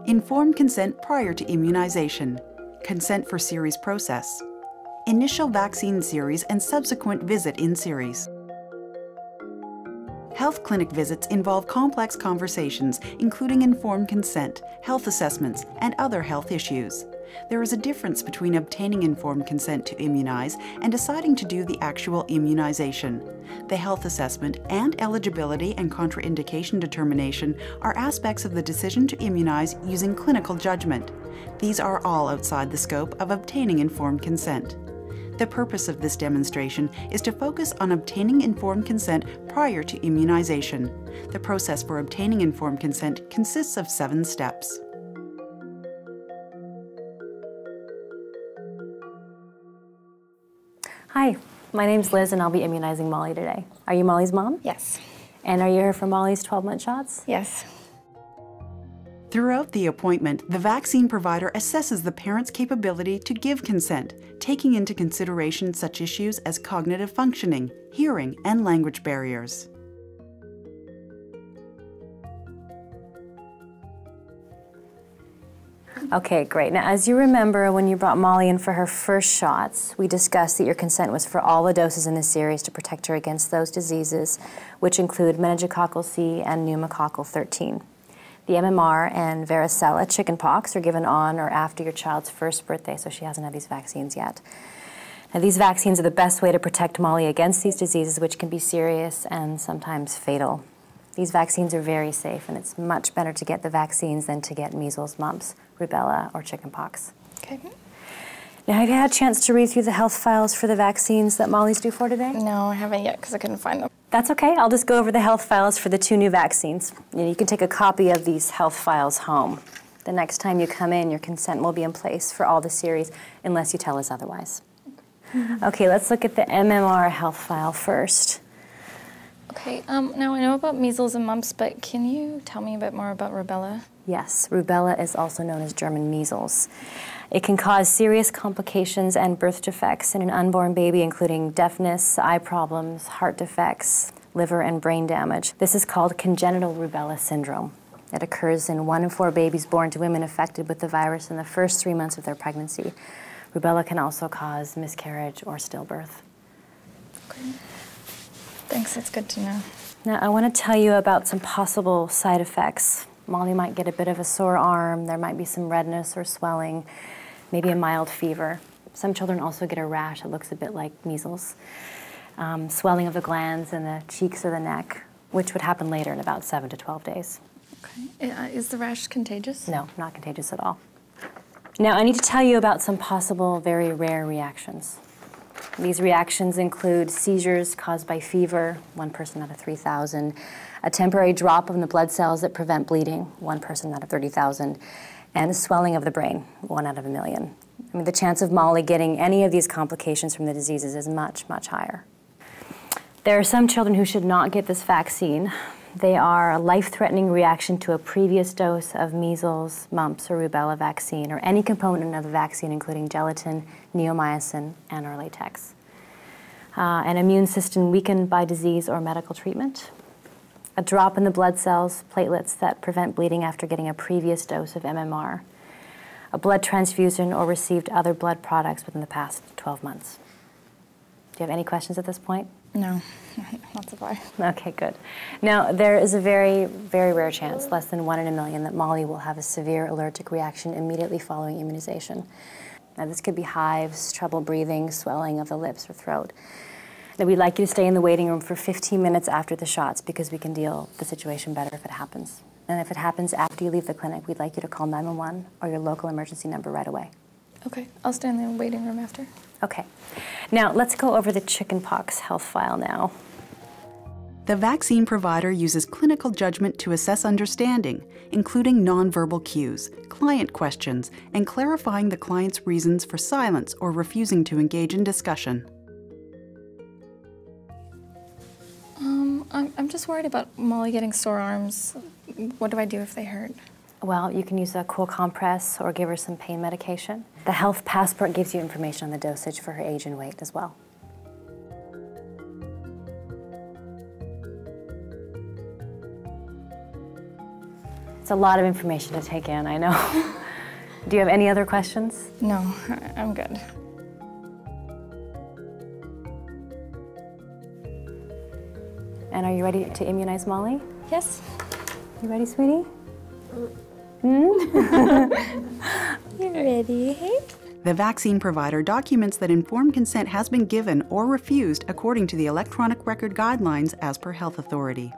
Informed consent prior to immunization, consent for series process, initial vaccine series and subsequent visit in series. Health clinic visits involve complex conversations, including informed consent, health assessments, and other health issues. There is a difference between obtaining informed consent to immunize and deciding to do the actual immunization. The health assessment and eligibility and contraindication determination are aspects of the decision to immunize using clinical judgment. These are all outside the scope of obtaining informed consent. The purpose of this demonstration is to focus on obtaining informed consent prior to immunization. The process for obtaining informed consent consists of 7 steps. Hi, my name's Liz and I'll be immunizing Molly today. Are you Molly's mom? Yes. And are you here for Molly's 12-month shots? Yes. Throughout the appointment, the vaccine provider assesses the parent's capability to give consent, taking into consideration such issues as cognitive functioning, hearing, and language barriers. Okay, great. Now, as you remember, when you brought Molly in for her first shots, we discussed that your consent was for all the doses in the series to protect her against those diseases, which include meningococcal C and pneumococcal 13. The MMR and varicella chickenpox are given on or after your child's first birthday, so she hasn't had these vaccines yet. Now, these vaccines are the best way to protect Molly against these diseases, which can be serious and sometimes fatal. These vaccines are very safe, and it's much better to get the vaccines than to get measles, mumps, rubella, or chickenpox. Okay. Now, have you had a chance to read through the health files for the vaccines that Molly's due for today? No, I haven't yet because I couldn't find them. That's okay. I'll just go over the health files for the 2 new vaccines. You can take a copy of these health files home. The next time you come in, your consent will be in place for all the series unless you tell us otherwise. Okay, let's look at the MMR health file first. Okay, now I know about measles and mumps, but can you tell me a bit more about rubella? Yes, rubella is also known as German measles. It can cause serious complications and birth defects in an unborn baby, including deafness, eye problems, heart defects, liver and brain damage. This is called congenital rubella syndrome. It occurs in 1 in 4 babies born to women affected with the virus in the first 3 months of their pregnancy. Rubella can also cause miscarriage or stillbirth. Okay. Thanks, that's good to know. Now, I want to tell you about some possible side effects. Molly might get a bit of a sore arm, there might be some redness or swelling, maybe a mild fever. Some children also get a rash that looks a bit like measles. Swelling of the glands in the cheeks or the neck, which would happen later in about 7 to 12 days. Okay. Is the rash contagious? No, not contagious at all. Now, I need to tell you about some possible very rare reactions. These reactions include seizures caused by fever, 1 person out of 3,000, a temporary drop in the blood cells that prevent bleeding, 1 person out of 30,000, and swelling of the brain, 1 out of 1,000,000. I mean, the chance of Molly getting any of these complications from the diseases is much, much higher. There are some children who should not get this vaccine. They are a life-threatening reaction to a previous dose of measles, mumps, or rubella vaccine, or any component of the vaccine, including gelatin, neomycin, and or latex. An immune system weakened by disease or medical treatment. A drop in the blood cells, platelets that prevent bleeding after getting a previous dose of MMR. A blood transfusion or received other blood products within the past 12 months. Do you have any questions at this point? No, not so far. Okay, good. Now, there is a very, very rare chance, less than 1 in 1,000,000, that Molly will have a severe allergic reaction immediately following immunization. Now, this could be hives, trouble breathing, swelling of the lips or throat. Now, we'd like you to stay in the waiting room for 15 minutes after the shots because we can deal with the situation better if it happens. And if it happens after you leave the clinic, we'd like you to call 911 or your local emergency number right away. Okay, I'll stay in the waiting room after. Okay. Now, let's go over the chickenpox health file now. The vaccine provider uses clinical judgment to assess understanding, including nonverbal cues, client questions, and clarifying the client's reasons for silence or refusing to engage in discussion. I'm just worried about Molly getting sore arms. What do I do if they hurt? Well, you can use a cool compress or give her some pain medication. The health passport gives you information on the dosage for her age and weight as well. It's a lot of information to take in, I know. Do you have any other questions? No, I'm good. And are you ready to immunize Molly? Yes. You ready, sweetie? You ready? The vaccine provider documents that informed consent has been given or refused according to the electronic record guidelines as per health authority.